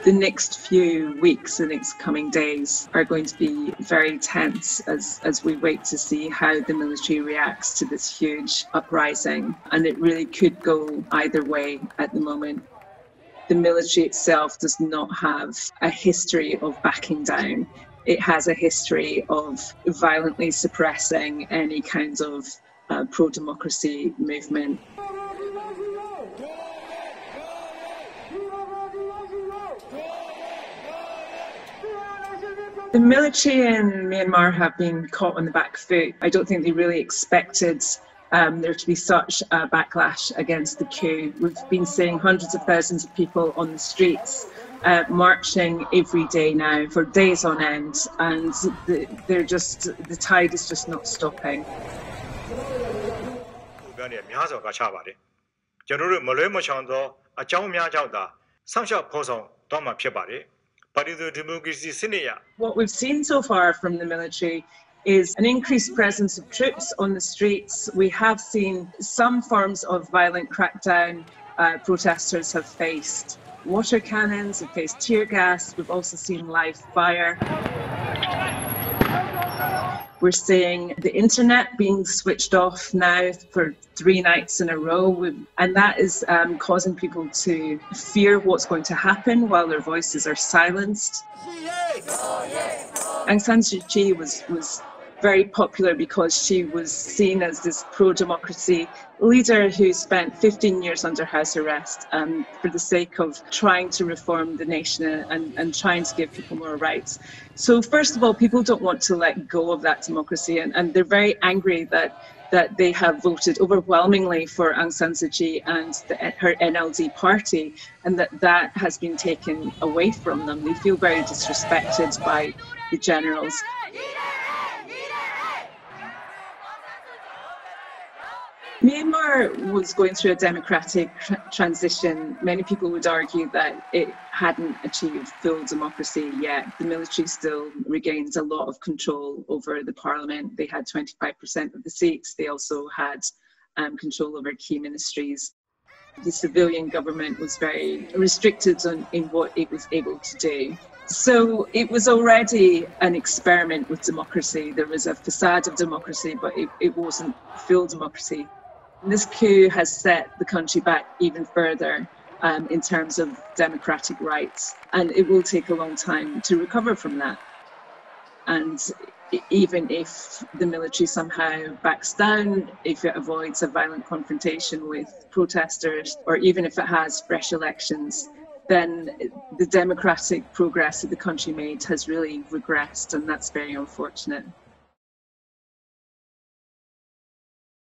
The next few weeks, the next coming days are going to be very tense as we wait to see how the military reacts to this huge uprising. And it really could go either way at the moment. The military itself does not have a history of backing down. It has a history of violently suppressing any kinds of pro-democracy movement. The military in Myanmar have been caught on the back foot. I don't think they really expected there to be such a backlash against the coup. We've been seeing hundreds of thousands of people on the streets marching every day now for days on end, and the tide is just not stopping. What we've seen so far from the military is an increased presence of troops on the streets. We have seen some forms of violent crackdown. Protesters have faced water cannons, have faced tear gas. We've also seen live fire. We're seeing the internet being switched off now for 3 nights in a row, and that is causing people to fear what's going to happen while their voices are silenced. Aung San Suu Kyi was very popular because she was seen as this pro-democracy leader who spent 15 years under house arrest for the sake of trying to reform the nation and trying to give people more rights. So first of all, people don't want to let go of that democracy, and they're very angry that they have voted overwhelmingly for Aung San Suu Kyi and her NLD party, and that has been taken away from them. They feel very disrespected by the generals. Myanmar was going through a democratic transition. Many people would argue that it hadn't achieved full democracy yet. The military still regains a lot of control over the parliament. They had 25% of the seats. They also had control over key ministries. The civilian government was very restricted in what it was able to do. So it was already an experiment with democracy. There was a facade of democracy, but it wasn't full democracy. This coup has set the country back even further in terms of democratic rights, and it will take a long time to recover from that. And even if the military somehow backs down, if it avoids a violent confrontation with protesters, or even if it has fresh elections, then the democratic progress that the country made has really regressed, and that's very unfortunate.